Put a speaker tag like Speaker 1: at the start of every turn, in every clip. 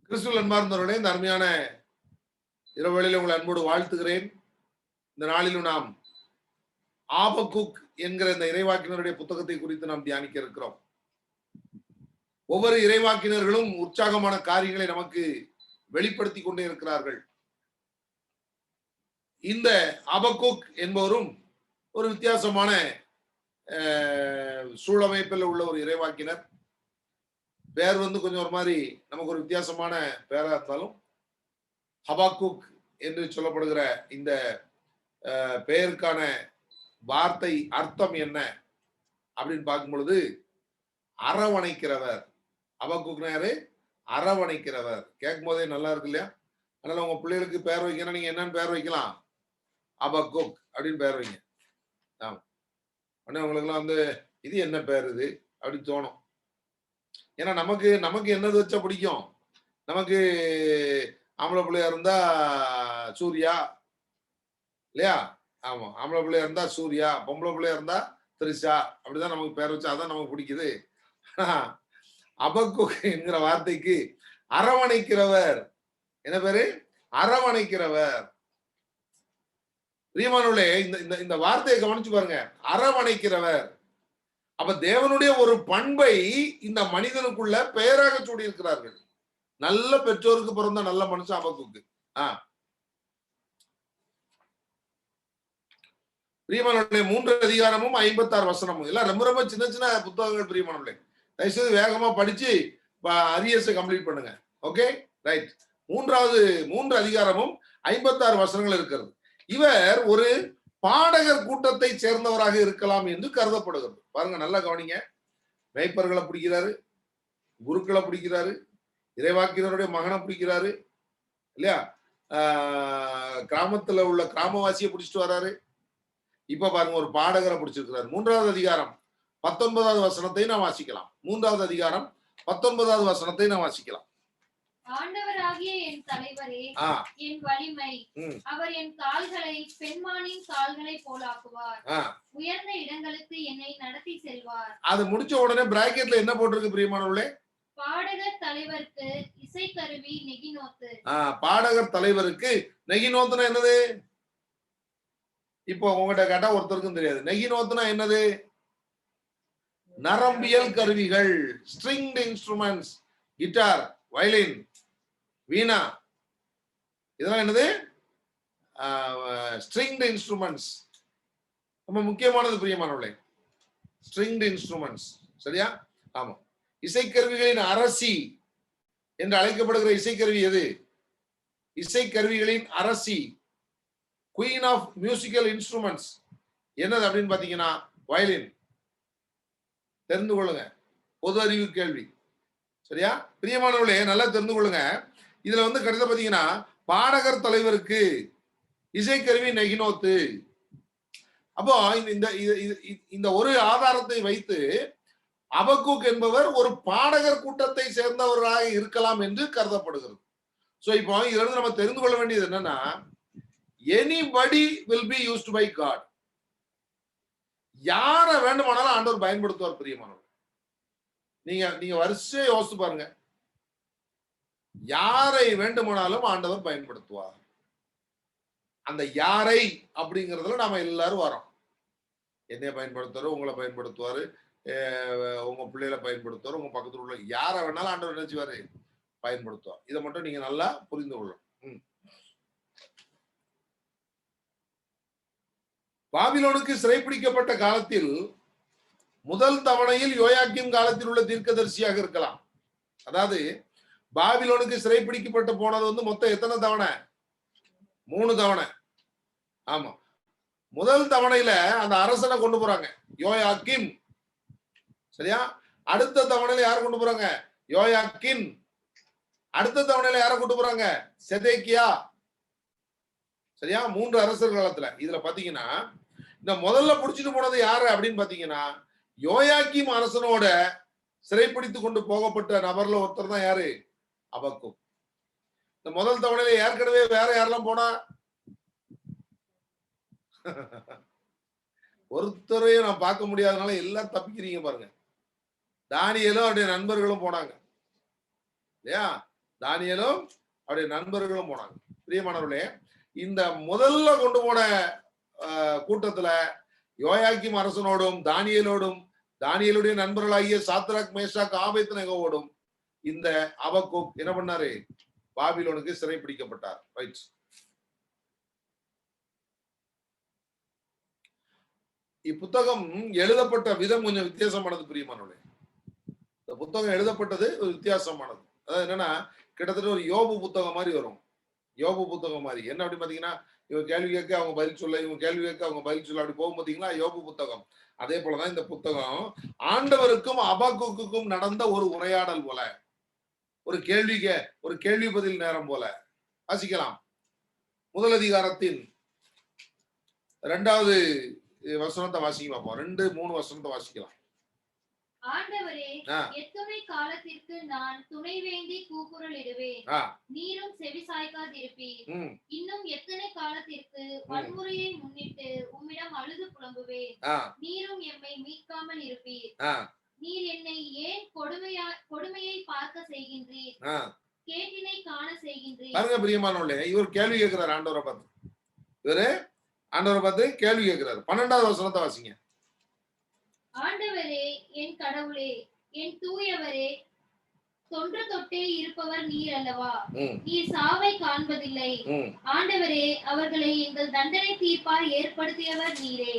Speaker 1: கிறிஸ்துவில் அன்பார்ந்தவர்களே, இந்த அருமையான இரவுகளில் உங்களை அன்போடு வாழ்த்துகிறேன். இந்த நாளிலும் நாம் ஆபக்குக் என்கிற இந்த இறைவாக்கினருடைய புத்தகத்தை குறித்து நாம் தியானிக்க இருக்கிறோம். ஒவ்வொரு இறைவாக்கினர்களும் உற்சாகமான காரியங்களை நமக்கு வெளிப்படுத்தி கொண்டே இருக்கிறார்கள். இந்த ஆபக்குக் என்பவரும் ஒரு வித்தியாசமான சூழமைப்பில் உள்ள ஒரு இறைவாக்கினர். பேர் கொஞ்சம் ஒரு மாதிரி நமக்கு ஒரு வித்தியாசமான பேரா இருந்தாலும், ஹபாக்குக் என்று சொல்லப்படுகிற இந்த பெயருக்கான வார்த்தை அர்த்தம் என்ன அப்படின்னு பார்க்கும் பொழுது, அரவணைக்கிறவர். ஹபாக்குக்னா யாரு? அரவணைக்கிறவர். கேட்கும் போதே நல்லா இருக்கு இல்லையா? அதனால உங்க பிள்ளைகளுக்கு பேர் வைக்கணும், நீங்க என்னன்னு பேர் வைக்கலாம்? ஹபாக்குக் அப்படின்னு பேர் வைங்க. ஆமா, உடனே உங்களுக்குலாம் இது என்ன பேர் இது அப்படின்னு தோணும். ஏன்னா நமக்கு நமக்கு என்னது வச்சா பிடிக்கும்? நமக்கு ஆம்பளை பிள்ளையா இருந்தா சூர்யா இல்லையா? ஆமா, ஆம்பளை பிள்ளையா இருந்தா சூர்யா, பொம்பளை பிள்ளையா இருந்தா திரிஷா, அப்படிதான் நமக்கு பேர் வச்சா அதான் நமக்கு பிடிக்குது. அபக்குக் என்கிற வார்த்தைக்கு அரவணைக்கிறவர். என்ன பேரு? அரவணைக்கிறவர். பிரியமானவர்களே, இந்த வார்த்தையை கவனிச்சு பாருங்க. அரவணைக்கிறவர். அப்ப தேவனுடைய ஒரு பண்பை இந்த மனிதனுக்குள்ள பெயராக சூடி இருக்கிறார்கள். நல்ல பெற்றோருக்கு பிறந்த நல்ல மனுஷன் அபக்குக்கு. பிரியமானவர்களே, 3 அதிகாரமும் 56 வசனமும் எல்லாம் ரொம்ப ரொம்ப சின்ன சின்ன புத்தகங்கள். பிரியமானவர்களே, தயவுசெய்து வேகமா படிச்சு அரியர்ஸை கம்ப்ளீட் பண்ணுங்க. Okay, right. 3 அதிகாரமும் 56 வசனங்கள் இருக்கிறது. இவர் ஒரு பாடகர் கூட்டத்தை சேர்ந்தவராக இருக்கலாம் என்று கருதப்படுகிறது. பாருங்க, நல்லா கவனிங்க. மேய்ப்பர்களை பிடிக்கிறாரு, குருக்களை பிடிக்கிறாரு, இறைவாக்கினருடைய மகனை பிடிக்கிறாரு இல்லையா? கிராமத்துல உள்ள கிராமவாசியை பிடிச்சிட்டு வராரு. இப்ப பாருங்க, ஒரு பாடகரை பிடிச்சிருக்கிறாரு. 3வது அதிகாரம் 19வது வசனத்தை நாம் வாசிக்கலாம். 3வது அதிகாரம் 19வது வசனத்தை நாம் வாசிக்கலாம்.
Speaker 2: ஆண்டவராகிய என் தலைவரே, என் வலிமை, அவர் என் கால்களை பெண்மானின் கால்களை போலாக்குவார். உயர்ந்த இடங்களுக்கு என்னை நடத்தி செல்வார். அது
Speaker 1: முடிச்ச உடனே பிராக்கெட்ல என்ன போட்டிருக்கு பிரியமானவர்களே?
Speaker 2: பாடகர் தலைவருக்கு இசைக்கருவி நெகினோத்து.
Speaker 1: பாடகர் தலைவருக்கு நெகினோத்துனா என்னது? இப்போ உங்ககிட்ட கேட்டா ஒருத்தருக்கும் தெரியாது. நெகினோத்துனா என்னது? நரம்பியல் கருவிகள், ஸ்ட்ரிங்ட் இன்ஸ்ட்ருமெண்ட்ஸ், கிட்டார், வயலின், வீணா, இதெல்லாம் என்னது? Stringed instruments. ரொம்ப முக்கியமானது பிரியமானவர்களே, ஸ்ட்ரிங்ட் இன்ஸ்ட்ருமெண்ட்ஸ். சரியா? ஆமா. இசைக்கருவிகளின் அரசி என்று அழைக்கப்படுகிற இசைக்கருவி எது? இசைக்கருவிகளின் அரசி, குயின் ஆஃப் மியூசிக்கல் இன்ஸ்ட்ருமெண்ட்ஸ் என்னது அப்படின்னு பாத்தீங்கன்னா வயலின். தெரிந்து கொள்ளுங்க, பொது அறிவு கேள்வி. சரியா? பிரியமானவர்களே, நல்லா தெரிந்து கொள்ளுங்க. இதுல கடைசியா பாத்தீங்கன்னா பாடகர் தலைவருக்கு இசைக்கருவி நெகினோத்து. அப்போ இந்த ஒரு ஆதாரத்தை வைத்து அபக்குக் என்பவர் ஒரு பாடகர் கூட்டத்தை சேர்ந்தவராக இருக்கலாம் என்று கருதப்படுகிறது. சோ இப்போ இதுல இருந்து நம்ம தெரிந்து கொள்ள வேண்டியது என்னன்னா, anybody will be used by God. யாரை வேண்டுமானாலும் ஆண்டவர் பயன்படுத்துவார். பிரியமானவர், நீங்க வரிசையா யோசிச்சு பாருங்க. யாரை வேண்டுமானாலும் ஆண்டவர் பயன்படுத்துவார். அந்த யாரை அப்படிங்கறதுல நாம எல்லாரும் வரோம். என்னைய பயன்படுத்துவாரு, உங்களை பயன்படுத்துவாரு, உங்க பிள்ளைகளை பயன்படுத்துவாரு, உங்க பக்கத்துல உள்ள யாரை வேணாலும் ஆண்டவர் நினைச்சுவாரு பயன்படுத்துவார். இதை மட்டும் நீங்க நல்லா புரிந்து கொள்ளணும். பாபிலோனுக்கு சிறைப்பிடிக்கப்பட்ட காலத்தில் முதல் தவணையில் யோயாக்கிம் காலத்தில் உள்ள தீர்க்கதரிசியாக இருக்கலாம். அதாவது பாபிலோனுக்கு சிறைப்பிடிக்கப்பட்டு போனது மொத்தம் எத்தனை தவணை? 3 தவணை. ஆமா, முதல் தவணையில அந்த அரசனை கொண்டு போறாங்க, யோயாக்கிம். சரியா? அடுத்த தவணையில யாரை கொண்டு போறாங்க? யோயாக்கின். அடுத்த தவணையில யாரை கொண்டு போறாங்க? செதேக்கியா. சரியா? 3 அரசர் காலத்துல. இதுல பாத்தீங்கன்னா இந்த முதல்ல புடிச்சிட்டு போனது யாரு அப்படின்னு பாத்தீங்கன்னா, யோயாக்கிம் அரசனோட சிறைப்பிடித்து கொண்டு போகப்பட்ட நபர்ல ஒருத்தர் தான் யாரு? அபக்குக். இந்த முதல் தவணையில ஏற்கனவே வேற யாரெல்லாம் போனா? ஒருத்தரையும் நான் பார்க்க முடியாதனால எல்லாம் தப்பிக்கிறீங்க பாருங்க. தானியேலும் அவருடைய நண்பர்களும் போனாங்க இல்லையா? தானியேலும் அவருடைய நண்பர்களும் போனாங்க. பிரியமானவர்களே, இந்த முதல்ல கொண்டு போன கூட்டத்துல யோயாக்கீம் அரசனோடும் தானியேலோடும் தானியேலுடைய நண்பர்களாகிய சாத்ராக் மேஷாக் ஆபேத்நேகோவோடும் இந்த அபக்குக் என்ன பண்ணாரு? பாபிலோனுக்கு சிறை பிடிக்கப்பட்டார். ரைட். இப்புத்தகம் எழுதப்பட்ட விதம் கொஞ்சம் வித்தியாசமானது பிரியமானவர்களே. இந்த புத்தகம் எழுதப்பட்டது ஒரு வித்தியாசமானது. அதாவது என்னன்னா, கிட்டத்தட்ட ஒரு யோபு புத்தகம் மாதிரி வரும். யோபு புத்தகம் மாதிரி என்ன அப்படி பாத்தீங்கன்னா, இவங்க கேள்வி கேட்க அவங்க பதில் சொல்ல, இவங்க கேள்வி கேட்க அவங்க பதில் சொல்ல, அப்படி போகும் பாத்தீங்களா யோபு புத்தகம். அதே போலதான் இந்த புத்தகம் ஆண்டவருக்கும் அபக்குக்கும் நடந்த ஒரு உரையாடல் போல, ஒரு கேள்வி பதில் நேரம் போல வாசிக்கலாம். முதல் அதிகாரத்தின் 2வது வசனத்தை வாசிக்க பார்ப்போம். 2-3 வசனத்தை வாசிக்கலாம்.
Speaker 2: ஆண்டவரே, எத்துணை காலத்திற்கு நான் துணை வேண்டி கூக்குரலிடுவேன், நீரும் செவிசாய்க்காதிருப்பீர். இன்னும் எத்தனை காலத்திற்கு வன்முறையை முன்னிட்டு உம்மிடம் அழுது புலம்புவேன், நீரும் எம்மை மீட்காமல் இருப்பீர். நீர் என்னை ஏன் கொடுமையை பார்க்க செய்கின்றீர், கேட்டினை காண செய்கின்றீர். பாருங்க பிரியமானவர்களே, இவர் கேள்வி கேட்கிறார் ஆண்டவரை பார்த்து. இவரு ஆண்டவரை பார்த்து கேள்வி கேட்கிறார். 12வது வசனத்தை வாசிங்க. ஆண்டவரே, என் கடவுளே, என் தூயவரே, தொன்று தொட்டே இருப்பவர் நீர் அல்லவா? நீர் சாவை காண்பதில்லை. ஆண்டவரே, அவர்களை எங்கள் தண்டனை தீர்ப்பாய் ஏற்படுத்தியவர் நீரே.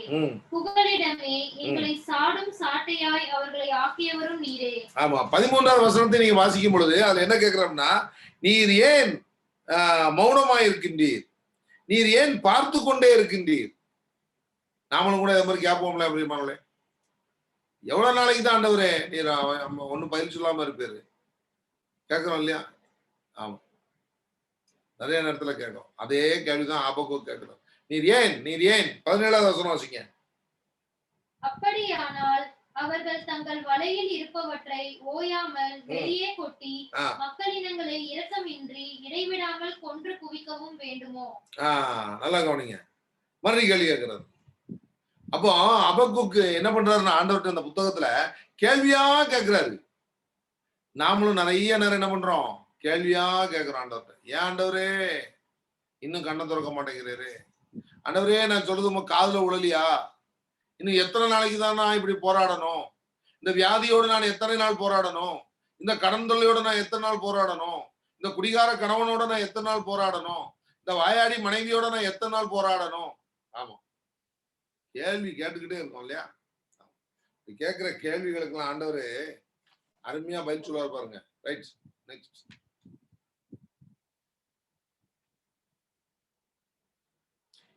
Speaker 2: புகலிடமே எங்களை சாடும் சாட்டையாய் அவர்களை ஆக்கியவரும் நீரே. ஆமா, 13வது வசனத்தை நீங்க வாசிக்கும் பொழுது அதுல என்ன கேட்கிறோம்னா, நீர் ஏன் மௌனமாய் இருக்கின்றீர், நீர் ஏன் பார்த்து கொண்டே இருக்கின்றீர். நாமளும் கூட இதே மாதிரி கேட்போம்ல அப்படிமானே, எவ்வளவு நாளைக்கு தான் ஆண்டவரே நீர் ஒன்னும் பதில் சொல்லாம இருப்பாரு, கேட்கிறோம் இல்லையா? ஆமா, நிறைய நேரத்துல கேட்கும். அதே கேள்விதான் ஆபக்குக் கேட்கிறோம். நீர் ஏன் 17வது வசனம் வாசிங்க. அப்படியானால் அவர்கள் தங்கள் வலையில் இருப்பவற்றை ஓயாமல் வெளியே கொட்டி மக்களினங்களை இரக்கமின்றி இடைவிடாமல் கொன்று குவிக்கவும் வேண்டுமோ?
Speaker 1: நல்லா கவனிங்க, மறுபடி கேள்வி கேட்கிறது. அப்போ அபக்குக்கு என்ன பண்றாருன்னா, ஆண்டவர்கிட்ட அந்த புத்தகத்துல கேள்வியா கேட்கிறாரு. நாமளும் நிறைய நேரம் என்ன பண்றோம், கேள்வியா கேட்கிறோம் ஆண்டவர்கிட்ட. ஏன் ஆண்டவரே இன்னும் கண்ணை திறக்க மாட்டேங்கிறாரு? ஆண்டவரே, நான் சொல்றது உங்க காதுல உழலியா? இன்னும் எத்தனை நாளைக்கு தான் நான் இப்படி போராடணும்? இந்த வியாதியோடு நான் எத்தனை நாள் போராடணும்? இந்த கடன் தொல்லையோட நான் எத்தனை நாள் போராடணும்? இந்த குடிகார கணவனோட நான் எத்தனை நாள் போராடணும்? இந்த வாயாடி மனைவியோட நான் எத்தனை நாள் போராடணும்? ஆமா, கேள்வி கேட்டுக்கிட்டே இருக்கோம் இல்லையா? கேட்கிற கேள்விகளுக்கெல்லாம் ஆண்டவரு அருமையா பதில் சொல்லுவார் பாருங்க. Right, next.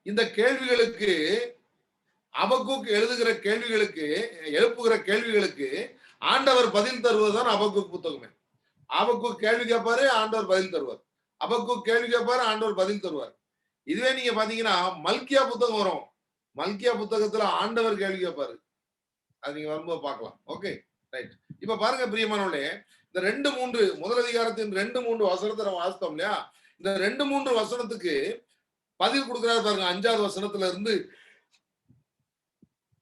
Speaker 1: இந்த கேள்விகளுக்கு அபக்குக் எழுப்புகிற கேள்விகளுக்கு ஆண்டவர் பதில் தருவதுதான் அபக்குக் புத்தகமே. அபக்குக் கேள்வி கேட்பாரு, ஆண்டவர் பதில் தருவார். அபக்குக் கேள்வி கேட்பாரு, ஆண்டவர் பதில் தருவார். இதுவே நீங்க பாத்தீங்கன்னா மல்கியா புத்தகம் வரும். மல்கியா புத்தகத்துல ஆண்டவர் கேள்வி கேட்பாரு. அது நீங்க வரும்போது பார்க்கலாம். Okay, right. இப்ப பாருங்க பிரியமானவர்களே, இந்த 2-3 முதல் அதிகாரத்தின் 2-3 வசனத்தை நம்ம வாசித்தோம் இல்லையா? இந்த 2-3 வசனத்துக்கு பதில் கொடுக்கிறாரு பாருங்க. 5வது வசனத்துல இருந்து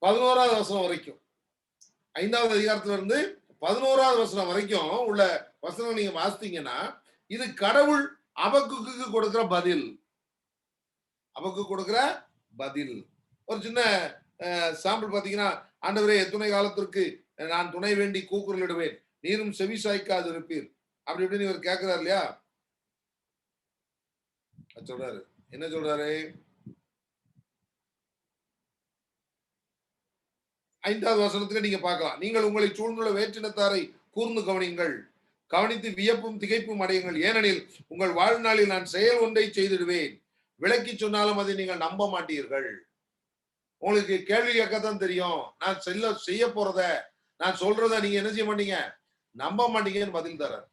Speaker 1: 11வது வசனம் வரைக்கும், 5வது அதிகாரத்துல இருந்து 11வது வசனம் வரைக்கும் உள்ள வசனம் நீங்க வாசித்தீங்கன்னா, இது கடவுள் அபக்குக்கு கொடுக்கிற பதில். அபக்குக்கு கொடுக்கிற பதில். ஒரு சின்ன சாம்பிள் பாத்தீங்கன்னா, ஆண்டவரே, எத்துணை காலத்திற்கு நான் துணை வேண்டி கூக்குரலிடுவேன், நீரும் செவி சாய்க்காது இருப்பீர், அப்படி இப்படின்னு இவர் கேட்கிறார் இல்லையா? சொல்றாரு, என்ன சொல்றாரு? 5வது வசனத்துல நீங்க பார்க்கலாம். நீங்கள் உங்களை சூழ்ந்துள்ள வேற்றினத்தாரை கூர்ந்து கவனியுங்கள், கவனித்து வியப்பும் திகைப்பும் அடையுங்கள், ஏனெனில் உங்கள் வாழ்நாளில் நான் செயல் ஒன்றை செய்திடுவேன், விளக்கி சொன்னாலும் அதை நீங்கள் நம்ப மாட்டீர்கள். உங்களுக்கு கேள்வி கேட்கத்தான் தெரியும், நான் செய்ய போறத, நான் சொல்றத நீங்க என்ன செய்ய மாட்டீங்க, நம்ப மாட்டீங்கன்னு பதில் தரார்.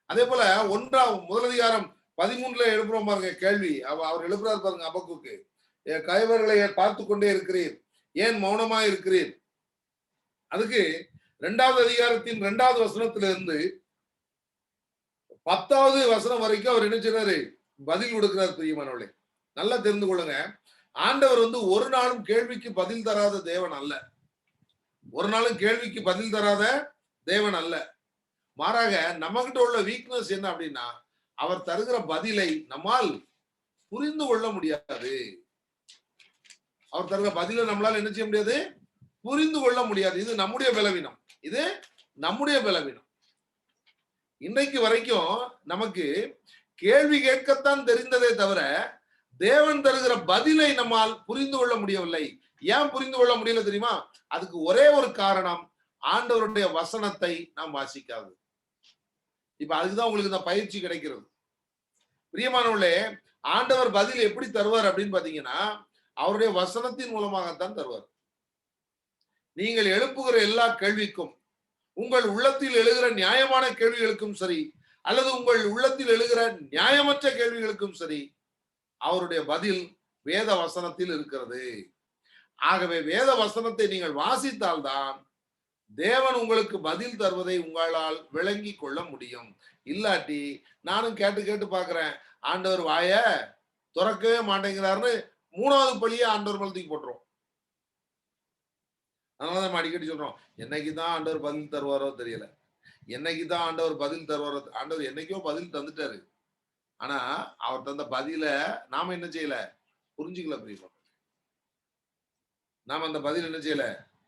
Speaker 1: அதே போல முதல் அதிகாரம் 13ல எழுப்புறோம் பாருங்க கேள்வி. அவர் எழுப்புறாரு பாருங்க அபக்குக்கு. கயவர்களை பார்த்து கொண்டே இருக்கிறீர், ஏன் மௌனமா இருக்கிறீர்? அதுக்கு 2வது அதிகாரத்தின் 2வது வசனத்திலிருந்து 10வது வசனம் வரைக்கும் அவர் என்ன செய்றாரு, பதில் கொடுக்கிறார். பிரியமானவர்களே, நல்லா தெரிந்து கொள்ளுங்க, ஆண்டவர் ஒரு நாளும் கேள்விக்கு பதில் தராத தேவன் அல்ல. ஒரு நாளும் கேள்விக்கு பதில் தராத தேவன் அல்ல. மாறாக நம்மகிட்ட உள்ள வீக்னஸ் என்ன அப்படின்னா, அவர் தருகிற பதிலை நம்மால் புரிந்து கொள்ள முடியாது. அவர் தருகிற பதிலை நம்மளால என்ன செய்ய முடியாது? புரிந்து கொள்ள முடியாது. இது நம்முடைய பலவீனம். இது நம்முடைய பலவீனம். இன்னைக்கு வரைக்கும் நமக்கு கேள்வி கேட்கத்தான் தெரிந்ததே தவிர தேவன் தருகிற பதிலை நம்மால் புரிந்து கொள்ள முடியவில்லை. ஏன் புரிந்து கொள்ள முடியல தெரியுமா? அதுக்கு ஒரே ஒரு காரணம், ஆண்டவருடைய வசனத்தை நாம் வாசிக்காது. இப்ப அதுக்குதான் உங்களுக்கு இந்த பயிற்சி கிடைக்கிறது. பிரியமானவர்களே, ஆண்டவர் பதில் எப்படி தருவார் அப்படின்னு பாத்தீங்கன்னா, அவருடைய வசனத்தின் மூலமாகத்தான் தருவார். நீங்கள் எழுப்புகிற எல்லா கேள்விக்கும், உங்கள் உள்ளத்தில் எழுகிற நியாயமான கேள்விகளுக்கும் சரி, அல்லது உங்கள் உள்ளத்தில் எழுகிற நியாயமற்ற கேள்விகளுக்கும் சரி, அவருடைய பதில் வேத வசனத்தில் இருக்கிறது. ஆகவே வேத வசனத்தை நீங்கள் வாசித்தால்தான் தேவன் உங்களுக்கு பதில் தருவதை உங்களால் விளங்கி கொள்ள முடியும். இல்லாட்டி நானும் கேட்டு கேட்டு பாக்குறேன், ஆண்டவர் வாய துறக்கவே மாட்டேங்கிறாருன்னு 3வது பழியே ஆண்டவர் மேல தூக்கி போட்டுரும். அதனால நம்ம அடிக்கடி சொல்றோம், என்னைக்குதான் ஆண்டவர் பதில் தருவாரோ தெரியல, என்னைக்குதான் ஆண்டவர் பதில் தருவாரோ. ஆண்டவர் என்னைக்கோ பதில் தந்துட்டாரு. ஆனா அவர் தந்த பதில நாம என்ன செய்யல? புரிஞ்சுக்கல. பிரியமா, நாம அந்த பதில் என்ன செய்யல?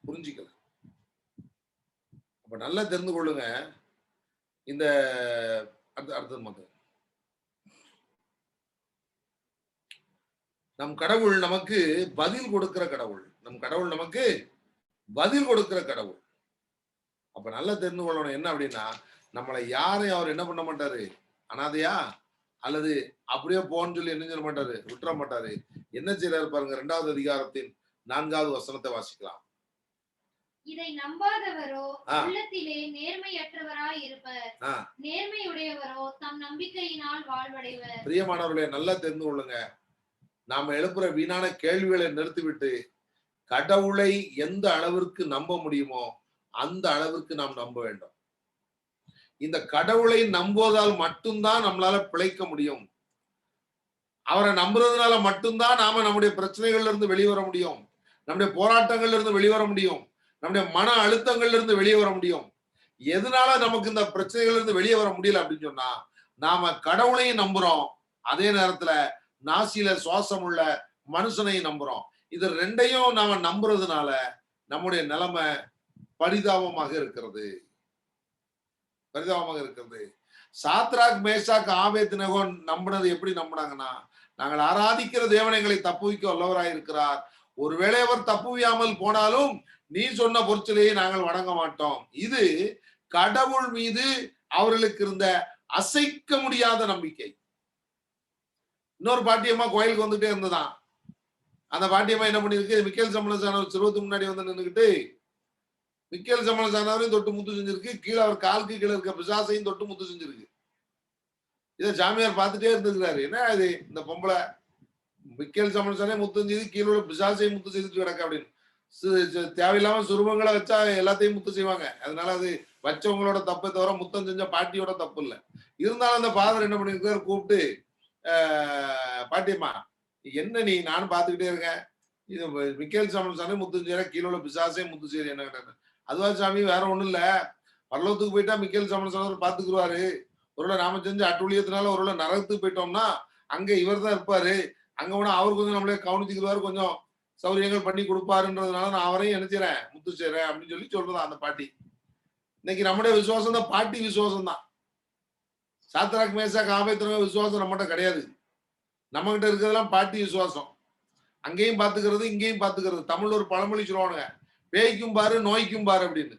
Speaker 1: புரிஞ்சுக்கல. அப்ப நல்லா தெரிந்து கொள்ளுங்க. இந்த அடுத்தது மட்டும், நம் கடவுள் நமக்கு பதில் கொடுக்கிற கடவுள். நம் கடவுள் நமக்கு பதில் கொடுக்கிற கடவுள். அப்ப நல்லா தெரிந்து கொள்ளணும் என்ன அப்படின்னா, நம்மளை யாரையும் அவர் என்ன பண்ண மாட்டாரு? அனாதையா அல்லது அப்படியே போன்னு சொல்லி என்ன செய்ய மாட்டாரு? விட்டுற மாட்டாரு. என்ன செய்யறாரு பாருங்க. 2வது அதிகாரத்தின் 4வது வசனத்தை வாசிக்கலாம்.
Speaker 2: இதை நம்பாதவரோ உள்ளத்திலே நேர்மையற்றவராய் இருப்பர், நேர்மையுடையவரோ தம் நம்பிக்கையினால் வாழ்வடைவர். பிரியமானவர்களே, நல்லா தெரிந்து கொள்ளுங்க. நாம எழுப்புற வீணான கேள்விகளை நிறுத்திவிட்டு கடவுளை எந்த அளவிற்கு நம்ப முடியுமோ அந்த அளவிற்கு நாம் நம்ப வேண்டும். இந்த கடவுளை நம்புவதால் மட்டும்தான் நம்மளால பிழைக்க முடியும். அவரை நம்புறதுனால மட்டும்தான் நாம நம்முடைய பிரச்சனைகள்ல இருந்து வெளிவர முடியும், நம்முடைய போராட்டங்கள்ல இருந்து வெளிவர முடியும், நம்முடைய மன அழுத்தங்கள்ல இருந்து வெளியே வர முடியும். எதனால நமக்கு இந்த பிரச்சனைகள்ல இருந்து வெளியே வர முடியல அப்படின்னு சொன்னா, நாம கடவுளையும் நம்புறோம், அதே நேரத்துல நாசியில சுவாசம் உள்ள மனுஷனையும் நம்புறோம். இது ரெண்டையும் நாம நம்புறதுனால நம்முடைய நிலைமை பரிதாபமாக இருக்கிறது. சாத்ராக், மேஷாக், ஆபேத்நேகோ நம்பினது எப்படி நம்பினாங்கன்னா, நாங்கள் ஆராதிக்கிற தேவன் எங்களை தப்புவிக்க வல்லவராய் இருக்கிறார், ஒருவேளை அவர் தப்புவியாமல் போனாலும் நீ சொன்ன பொருட்களையே நாங்கள் வணங்க மாட்டோம். இது கடவுள் மீது அவர்களுக்கு இருந்த அசைக்க முடியாத நம்பிக்கை. இன்னொரு பாட்டியம்மா கோயிலுக்கு வந்துட்டே இருந்ததான். அந்த பாட்டியம்மா என்ன பண்ணிருக்கு? மிக்கேல் சம்மணசானவர் சிறுவத்துக்கு முன்னாடி வந்து நின்றுகிட்டு மிக்கேல் சம்மணசானவரையும் தொட்டு முத்து செஞ்சிருக்கு, கீழே அவர் காலுக்கு கீழே இருக்க பிசாசையும் தொட்டு முத்து செஞ்சிருக்கு. இதை சாமியார் பார்த்துட்டே இருந்திருக்கிறாரு. என்ன இது, இந்த பொம்பளை மிக்கேல் சம்மணசானே முத்து செஞ்சது, கீழே உள்ள பிசாசையும் முத்து செய்துட்டு கிடக்க அப்படின்னு. தேவையில்லாம சுரூபங்களை வச்சா எல்லாத்தையும் முத்து செய்வாங்க. அதனால அது வச்சவங்களோட தப்பை தவிர முத்தம் செஞ்ச பாட்டியோட தப்பு இல்லை. இருந்தாலும் அந்த ஃபாதர் என்ன பண்ணிருக்காரு, கூப்பிட்டு பாட்டியம்மா என்ன நீ, நானும் பார்த்துக்கிட்டே இருக்கேன், இது மிக்கேல் சம்மணசானே முத்து செய்யற, கீழே உள்ள பிசாசே முத்து செய்யற, என்ன கேட்டாங்க. அதுவா சாமி, வேற ஒண்ணும் இல்ல, பரலோகத்துக்கு போயிட்டா மிக்கேல் சம்மணசானவர் பாத்துக்குருவாரு, ஒருவேளை நாம செஞ்ச அட்டுழியத்தினால ஒருவேளை நரகத்துக்கு போயிட்டோம்னா அங்க இவர் தான் இருப்பாரு, அங்க போனா அவர் கொஞ்சம் நம்மளே கவனிச்சுக்குருவாரு, கொஞ்சம் சௌரியங்கள் பண்ணி கொடுப்பாருன்றதுனால நான் அவரையும் என்ன செய்யறேன், முத்து செய்யறேன் அப்படின்னு சொல்லி சொல்றதா அந்த பாட்டி. இன்னைக்கு நம்முடைய விசுவாசம் தான் பாட்டி விசுவாசம் தான். சாத்ராக், மேஷாக், ஆபேத்நேகோ விசுவாசம் நம்மகிட்ட கிடையாது. நம்ம கிட்ட இருக்கிறதெல்லாம் பாட்டி விசுவாசம். அங்கேயும் பாத்துக்கிறது, இங்கேயும் பாத்துக்கிறது. தமிழ் ஒரு பழமொழி சொல்லுவானுங்க, பேய்க்கும் பாரு நோய்க்கும் பாரு அப்படின்னு.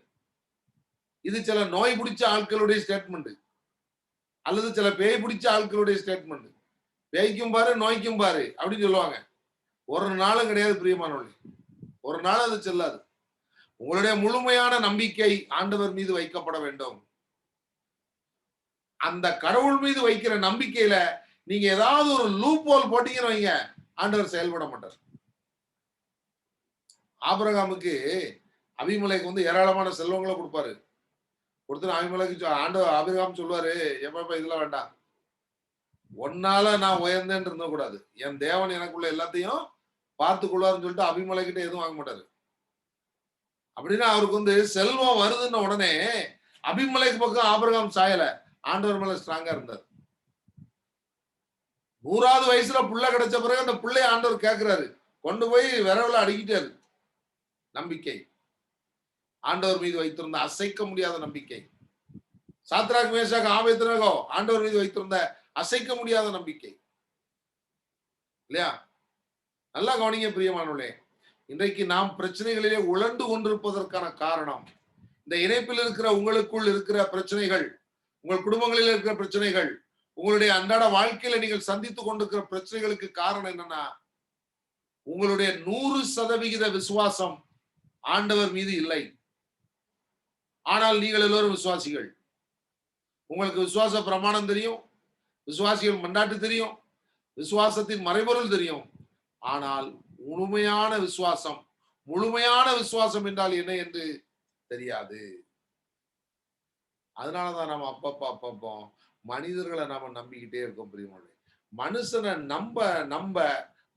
Speaker 2: இது சில நோய் பிடிச்ச ஆட்களுடைய ஸ்டேட்மெண்ட், அல்லது சில பேய் பிடிச்ச ஆட்களுடைய ஸ்டேட்மெண்ட். பேய்க்கும் பாரு நோய்க்கும் பாரு அப்படின்னு சொல்லுவாங்க. ஒரு நாளும் கிடையாது பிரியமானவர்களே, ஒரு நாள் அது செல்லாது. உங்களுடைய முழுமையான நம்பிக்கை ஆண்டவர் மீது வைக்கப்பட வேண்டும். அந்த கடவுள் மீது வைக்கிற நம்பிக்கையில நீங்க ஏதாவது ஒரு லூப் ஹோல் போட்டீங்கன்னு வைங்க, ஆண்டவர் செயல்பட மாட்டார். ஆபிரகாமுக்கு அபிமெலேக்கு வந்து ஏராளமான செல்வங்களை கொடுப்பாரு. கொடுத்து அபிமெலேக்கு ஆண்டவர் ஆபிரகாம் சொல்லுவாரு, எப்ப இதெல்லாம் வேண்டாம், ஒன்னால நான் உயர்ந்தேன்னு இருந்த கூடாது, என் தேவன் எனக்குள்ள எல்லாத்தையும் பார்த்து கொள்வாருன்னு சொல்லிட்டு அபிமெலேக்கிட்ட எதுவும் வாங்க மாட்டாரு. அப்படின்னா அவருக்கு வந்து செல்வம் வருதுன்னு உடனே அபிமெலேக்கு பக்கம் ஆபிரகாம் சாயல, ஆண்டவர் மேல ஸ்ட்ராங்கா இருந்தார்.
Speaker 1: 100வது வயசுல புள்ள கிடைச்ச பிறகு அந்த பிள்ளைய ஆண்டவர் கேட்கிறாரு, கொண்டு போய் விரவுல அடிக்கிட்டாரு. நம்பிக்கை, ஆண்டவர் மீது வைத்திருந்த அசைக்க முடியாத நம்பிக்கை. சாத்ராக் மேஷாக் ஆபேத்நேகோ ஆண்டவர் மீது வைத்திருந்த அசைக்க முடியாத நம்பிக்கை இல்லையா? நல்லா கவனிங்க பிரியமானவர்களே. இன்றைக்கு நாம் பிரச்சனைகளிலே உழண்டு கொண்டிருப்பதற்கான காரணம், இந்த இணைப்பில் இருக்கிற உங்களுக்குள் இருக்கிற பிரச்சனைகள், உங்கள் குடும்பங்களில் இருக்கிற பிரச்சனைகள், உங்களுடைய அன்றாட வாழ்க்கையில நீங்கள் சந்தித்துக் கொண்டிருக்கிற பிரச்சனைகளுக்கு காரணம் என்னன்னா, உங்களுடைய 100% விசுவாசம் ஆண்டவர் மீது இல்லை. ஆனால் நீங்கள் எல்லோரும் விசுவாசிகள். உங்களுக்கு விசுவாச பிரமாணம் தெரியும், விசுவாசிகள் மண்டாட்டு தெரியும், விசுவாசத்தின் மறைபொருள் தெரியும். ஆனால் முழுமையான விசுவாசம், முழுமையான விசுவாசம் என்றால் என்ன என்று தெரியாது. அதனாலதான் நாம அப்பப்போ மனிதர்களை நாம நம்பிக்கிட்டே இருக்கோம் பிரியமானவர்களே. மனுஷனை நம்ப நம்ப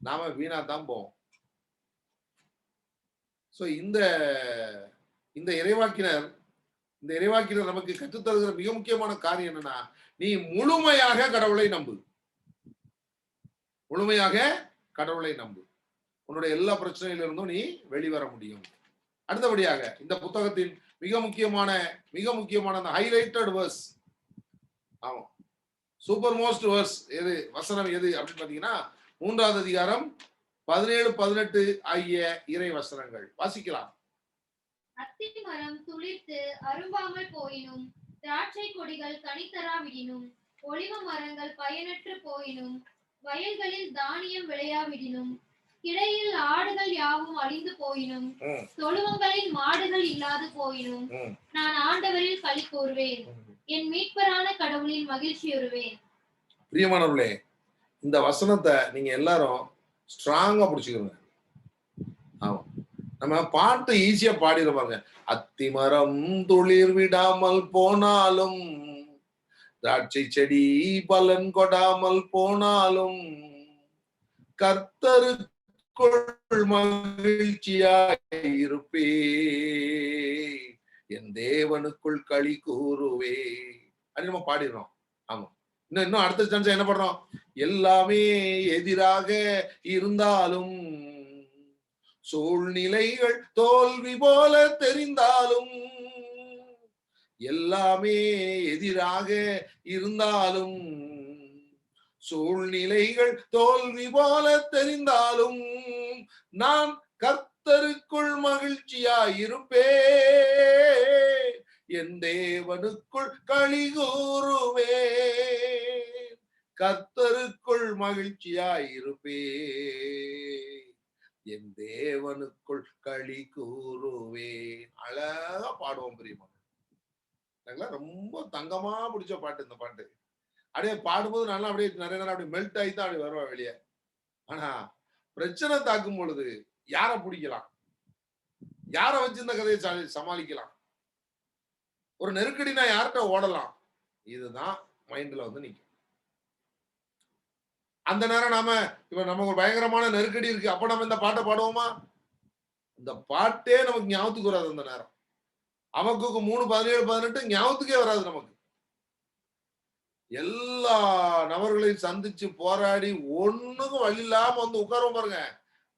Speaker 1: நாம வீணா தான் போவோம். சோ இந்த இறைவாக்கினர் நமக்கு கற்றுத்தருகிற மிக முக்கியமான காரியம் என்னன்னா, நீ முழுமையாக கடவுளை நம்பு, முழுமையாக கடவுளை நம்பு. உன்னுடைய எல்லா பிரச்சனையிலிருந்தும் நீ வெளிவர முடியும். அடுத்தபடியாக இந்த புத்தகத்தின் மிக முக்கியமான அந்த ஹைலைட்டட் வேர்ஸ், ஆமா சூப்பர் மோஸ்ட் வேர்ஸ் எது, வசனம் எது அப்படின்னு பாத்தீங்கன்னா 3வது அதிகாரம் 17, 18 ஆகிய இறை வசனங்கள் வாசிக்கலாம்.
Speaker 2: அத்திமரம் துளிர்த்து அரும்பாமல் போயினும், திராட்சை கொடிகள் கனிதராவிடினும், ஒலிவ மரங்கள் பயனற்று போயினும், வயல்களில் தானியம் விளையாவிடினும், கிடையில் ஆடுகள் யாவும் அழிந்து போயினும், தொழுவங்களில் மாடுகள் இல்லாது போயினும், நான் ஆண்டவரில் களி கூறுவேன், என் மீட்பரான கடவுளின் மகிழ்ச்சியுறுவேன்.
Speaker 1: பிரியமானவர்களே, இந்த வசனத்தை நீங்க எல்லாரும் ஸ்ட்ராங்கா பிடிச்சுக்கோங்க. ஆமா, நம்ம பாட்டு ஈஸியா பாடிடுவாங்க. அத்திமரம் துளிர் விடாமல் போனாலும், திராட்சை செடி பலன் கொடாமல் போனாலும், கர்த்தருக்குள் மகிழ்ச்சியாய் இருப்பே, என் தேவனுக்குள் களி கூறுவே அப்படின்னு நம்ம பாடிடுறோம். ஆமா, இன்னும் அடுத்த சான்ஸ் என்ன பண்றோம்? எல்லாமே எதிராக இருந்தாலும், சூழ்நிலைகள் தோல்வி போல தெரிந்தாலும், எல்லாமே எதிராக இருந்தாலும், சூழ்நிலைகள் தோல்வி போல தெரிந்தாலும், நான் கர்த்தருக்குள் மகிழ்ச்சியாயிருப்பே, என் தேவனுக்குள் களி கூறுவே, கர்த்தருக்குள் மகிழ்ச்சியாயிருப்பே, என் தேவனுக்குள் களி கூறுவே. அழகா பாடுவோம் பிரியமா. ரொம்ப தங்கமா பிடிச்ச பாட்டு இந்த பாட்டு. அப்படியே பாடும்போது நல்லா அப்படியே நிறைய நேரம் அப்படியே மெல்ட் ஆகி தான் அப்படி வருவா வெளியே. ஆனா பிரச்சனை தாக்கும் பொழுது யாரை பிடிக்கலாம், யாரை வச்சு இந்த கதையை சமாளிக்கலாம், ஒரு நெருக்கடினா யார்கிட்ட ஓடலாம், இதுதான் மைண்ட்ல வந்து நிக்கும். அந்த நேரம் நாம இப்ப நமக்கு ஒரு பயங்கரமான நெருக்கடி இருக்கு, அப்ப நம்ம இந்த பாட்டை பாடுவோமா? இந்த பாட்டே நமக்கு ஞாபகத்துக்கு வராது. அந்த நேரம் அவக்குக்கு 3, 17, 18 ஞாபகத்துக்கே வராது நமக்கு. எல்லா நபர்களையும் சந்திச்சு போராடி ஒண்ணுக்கும் வழி இல்லாம வந்து உட்காரும் பாருங்க.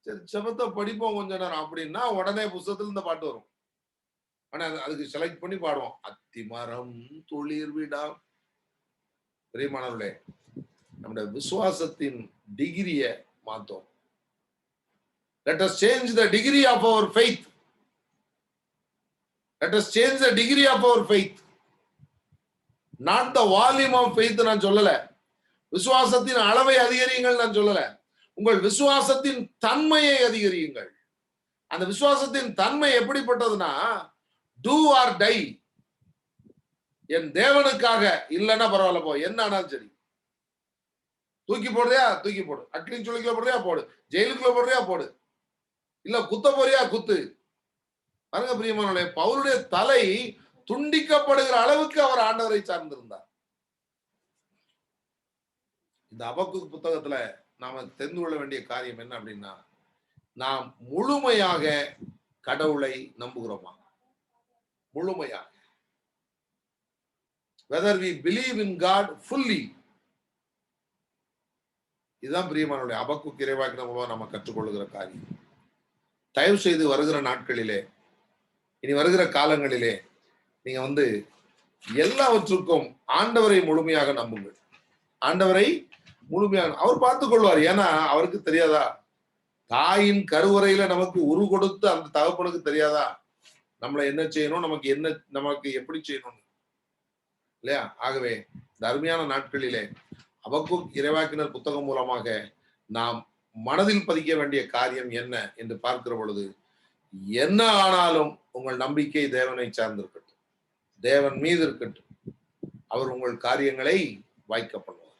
Speaker 1: சரி செபத்தை படிப்போம் கொஞ்ச நேரம் அப்படின்னா உடனே புத்தகத்துல இந்த பாட்டு வரும். ஆனா அதுக்கு செலக்ட் பண்ணி பாடுவோம். அத்திமரம் துளிர் விடா. பிரியமானவர்களே, நம்முடைய விசுவாசத்தின் டிகிரிய மாத்தோம். Let us change the degree of our faith. Let us change the degree of our faith. Not the volume of faith நான் சொல்லல. விசுவாசத்தின் அளவை அதிகரியுங்கள் நான் சொல்லல. உங்கள் விசுவாசத்தின் தன்மையை அதிகரியுங்கள். அந்த விசுவாசத்தின் தன்மை எப்படிப்பட்டதுன்னா, do or die. என் தேவனுக்காக இல்லைன்னா பரவாயில்ல, போ, என்ன ஆனாலும் சரி. தூக்கி போடுறியா தூக்கி போடு, அக்னி சுளைக்குள்ள போடுறியா போடு, ஜெயிலுக்குள்ள போடுறியா போடு, இல்ல குத்த போறியா குத்து. பாருங்க பிரியமானவர்களே, பவுலுடைய தலை துண்டிக்கப்படுகிற அளவுக்கு அவர் ஆண்டவரை சார்ந்திருந்தார். இந்த அபக்குக்கு புத்தகத்துல நாம தெரிந்து கொள்ள வேண்டிய காரியம் என்ன அப்படின்னா, நாம் முழுமையாக கடவுளை நம்புகிறோமா? முழுமையாக. Whether we believe in God fully. இதுதான் பிரியமானவர்களே அபக்குக் இறைவாக்கினர் மூலமா நம்ம கற்றுக்கொள்ளுகிற காரியம். தயவு செய்து வருகிற நாட்களிலே, இனி வருகிற காலங்களிலே நீங்க எல்லாவற்றுக்கும் ஆண்டவரை முழுமையாக நம்புங்கள். ஆண்டவரை முழுமையாக அவர் பார்த்துக் கொள்வார். ஏன்னா அவருக்கு தெரியாதா? தாயின் கருவறையில நமக்கு உரு கொடுத்து அந்த தகப்பனுக்கு தெரியாதா நம்மளை என்ன செய்யணும், நமக்கு எப்படி செய்யணும் இல்லையா? ஆகவே இந்த அருமையான நாட்களிலே அபக்குக் இறைவாக்கினர் புத்தகம் மூலமாக நாம் மனதில் பதிக்க வேண்டிய காரியம் என்ன என்று பார்க்கிற பொழுது, என்ன ஆனாலும் உங்கள் நம்பிக்கை தேவனை சார்ந்திருக்கட்டும், தேவன் மீது இருக்கட்டும். அவர் உங்கள் காரியங்களை வாய்க்க பண்ணுவார்.